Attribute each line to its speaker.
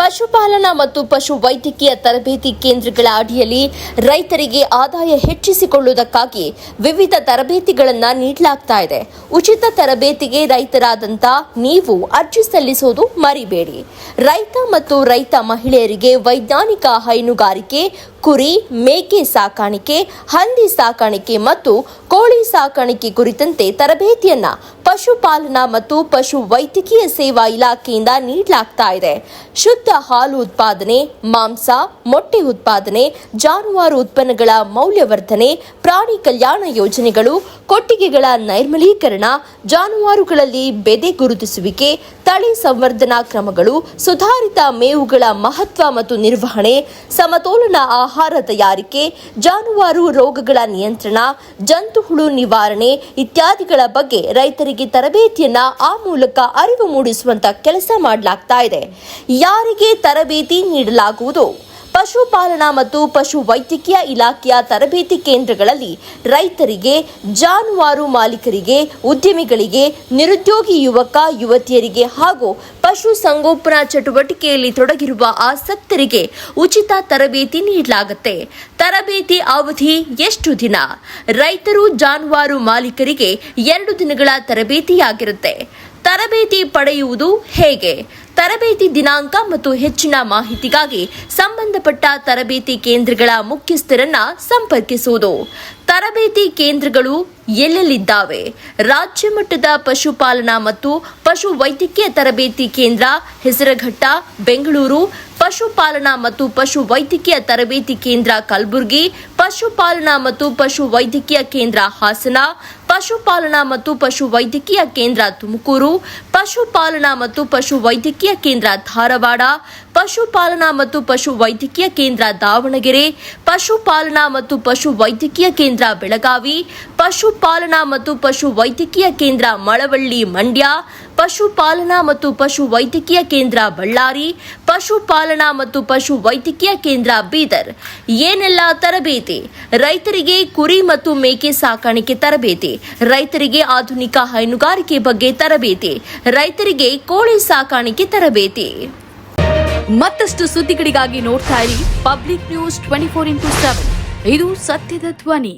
Speaker 1: ಪಶುಪಾಲನಾ ಮತ್ತು ಪಶು ವೈದ್ಯಕೀಯ ತರಬೇತಿ ಕೇಂದ್ರಗಳ ಅಡಿಯಲ್ಲಿ ರೈತರಿಗೆ ಆದಾಯ ಹೆಚ್ಚಿಸಿಕೊಳ್ಳುವುದಕ್ಕಾಗಿ ವಿವಿಧ ತರಬೇತಿಗಳನ್ನು ನೀಡಲಾಗ್ತಾ ಇದೆ. ಉಚಿತ ತರಬೇತಿಗೆ ರೈತರಾದಂಥ ನೀವು ಅರ್ಜಿ ಸಲ್ಲಿಸುವುದು ಮರಿಬೇಡಿ. ರೈತ ಮತ್ತು ರೈತ ಮಹಿಳೆಯರಿಗೆ ವೈಜ್ಞಾನಿಕ ಹೈನುಗಾರಿಕೆ, ಕುರಿ, ಮೇಕೆ ಸಾಕಾಣಿಕೆ, ಹಂದಿ ಸಾಕಾಣಿಕೆ ಮತ್ತು ಕೋಳಿ ಸಾಕಾಣಿಕೆ ಕುರಿತಂತೆ ತರಬೇತಿಯನ್ನ ಪಶುಪಾಲನಾ ಮತ್ತು ಪಶು ವೈದ್ಯಕೀಯ ಸೇವಾ ಇಲಾಖೆಯಿಂದ ನೀಡಲಾಗ್ತಾ ಇದೆ. ಶುದ್ಧ ಹಾಲು ಉತ್ಪಾದನೆ, ಮಾಂಸ, ಮೊಟ್ಟೆ ಉತ್ಪಾದನೆ, ಜಾನುವಾರು ಉತ್ಪನ್ನಗಳ ಮೌಲ್ಯವರ್ಧನೆ, ಪ್ರಾಣಿ ಕಲ್ಯಾಣ ಯೋಜನೆಗಳು, ಕೊಟ್ಟಿಗೆಗಳ ನೈರ್ಮಲೀಕರಣ, ಜಾನುವಾರುಗಳಲ್ಲಿ ಬೆದೆ ಗುರುತಿಸುವಿಕೆ, ತಳಿ ಸಂವರ್ಧನಾ ಕ್ರಮಗಳು, ಸುಧಾರಿತ ಮೇವುಗಳ ಮಹತ್ವ ಮತ್ತು ನಿರ್ವಹಣೆ, ಸಮತೋಲನ ಆಹಾರ ತಯಾರಿಕೆ, ಜಾನುವಾರು ರೋಗಗಳ ನಿಯಂತ್ರಣ, ಜಂತುಹುಳು ನಿವಾರಣೆ ಇತ್ಯಾದಿಗಳ ಬಗ್ಗೆ ರೈತರಿಗೆ ತರಬೇತಿಯನ್ನ ಆ ಮೂಲಕ ಅರಿವು ಮೂಡಿಸುವಂತ ಕೆಲಸ ಮಾಡಲಾಗ್ತಾ ಇದೆ. ಯಾರಿಗೆ ತರಬೇತಿ ನೀಡಲಾಗುವುದು? ಪಶುಪಾಲನಾ ಮತ್ತು ಪಶು ವೈದ್ಯಕೀಯ ಇಲಾಖೆಯ ತರಬೇತಿ ಕೇಂದ್ರಗಳಲ್ಲಿ ರೈತರಿಗೆ, ಜಾನುವಾರು ಮಾಲೀಕರಿಗೆ, ಉದ್ಯಮಿಗಳಿಗೆ, ನಿರುದ್ಯೋಗಿ ಯುವಕ ಯುವತಿಯರಿಗೆ ಹಾಗೂ ಪಶು ಸಂಗೋಪನಾ ಚಟುವಟಿಕೆಯಲ್ಲಿ ತೊಡಗಿರುವ ಆಸಕ್ತರಿಗೆ ಉಚಿತ ತರಬೇತಿ ನೀಡಲಾಗುತ್ತೆ. ತರಬೇತಿ ಅವಧಿ ಎಷ್ಟು ದಿನ? ರೈತರು, ಜಾನುವಾರು ಮಾಲೀಕರಿಗೆ 2 ದಿನಗಳ ತರಬೇತಿಯಾಗಿರುತ್ತೆ. ತರಬೇತಿ ಪಡೆಯುವುದು ಹೇಗೆ? ತರಬೇತಿ ದಿನಾಂಕ ಮತ್ತು ಹೆಚ್ಚಿನ ಮಾಹಿತಿಗಾಗಿ ಸಂಬಂಧಪಟ್ಟ ತರಬೇತಿ ಕೇಂದ್ರಗಳ ಮುಖ್ಯಸ್ಥರನ್ನ ಸಂಪರ್ಕಿಸುವುದು. ತರಬೇತಿ ಕೇಂದ್ರಗಳು ಎಲ್ಲೆಲ್ಲಿದ್ದಾವೆ? ರಾಜ್ಯ ಮಟ್ಟದ ಪಶುಪಾಲನಾ ಮತ್ತು ಪಶು ವೈದ್ಯಕೀಯ ತರಬೇತಿ ಕೇಂದ್ರ ಹೆಸರಘಟ್ಟ, ಬೆಂಗಳೂರು. ಪಶುಪಾಲನಾ ಮತ್ತು ಪಶು ವೈದ್ಯಕೀಯ ತರಬೇತಿ ಕೇಂದ್ರ ಕಲಬುರಗಿ. ಪಶುಪಾಲನಾ ಮತ್ತು ಪಶು ವೈದ್ಯಕೀಯ ಕೇಂದ್ರ ಹಾಸನ. ಪಶುಪಾಲನಾ ಮತ್ತು ಪಶು ವೈದ್ಯಕೀಯ ಕೇಂದ್ರ ತುಮಕೂರು. ಪಶುಪಾಲನಾ ಮತ್ತು ಪಶು ವೈದ್ಯಕೀಯ ಕೇಂದ್ರ ಧಾರವಾಡ. ಪಶುಪಾಲನಾ ಮತ್ತು ಪಶು ವೈದ್ಯಕೀಯ ಕೇಂದ್ರ ದಾವಣಗೆರೆ. ಪಶುಪಾಲನಾ ಮತ್ತು ಪಶು ವೈದ್ಯಕೀಯ ಕೇಂದ್ರ ಬೆಳಗಾವಿ. ಪಶುಪಾಲನಾ ಮತ್ತು ಪಶು ವೈದ್ಯಕೀಯ ಕೇಂದ್ರ ಮಳವಳ್ಳಿ, ಮಂಡ್ಯ. ಪಶುಪಾಲನಾ ಮತ್ತು ಪಶು ವೈದ್ಯಕೀಯ ಕೇಂದ್ರ ಬಳ್ಳಾರಿ. ಪಶುಪಾಲನಾ ಮತ್ತು ಪಶು ವೈದ್ಯಕೀಯ ಕೇಂದ್ರ ಬೀದರ್. ಏನೆಲ್ಲ ತರಬೇತಿ? ರೈತರಿಗೆ ಕುರಿ ಮತ್ತು ಮೇಕೆ ಸಾಕಾಣಿಕೆ ತರಬೇತಿ, ರೈತರಿಗೆ ಆಧುನಿಕ ಹೈನುಗಾರಿಕೆ ಬಗ್ಗೆ ತರಬೇತಿ, ರೈತರಿಗೆ ಕೋಳಿ ಸಾಕಾಣಿಕೆ ತರಬೇತಿ.
Speaker 2: ಮತ್ತಷ್ಟು ಸುದ್ದಿಗಳಿಗಾಗಿ ನೋಡ್ತಾ ಇರಿ ಪಬ್ಲಿಕ್ ನ್ಯೂಸ್ 24x7. ಇದು ಸತ್ಯದ ಧ್ವನಿ.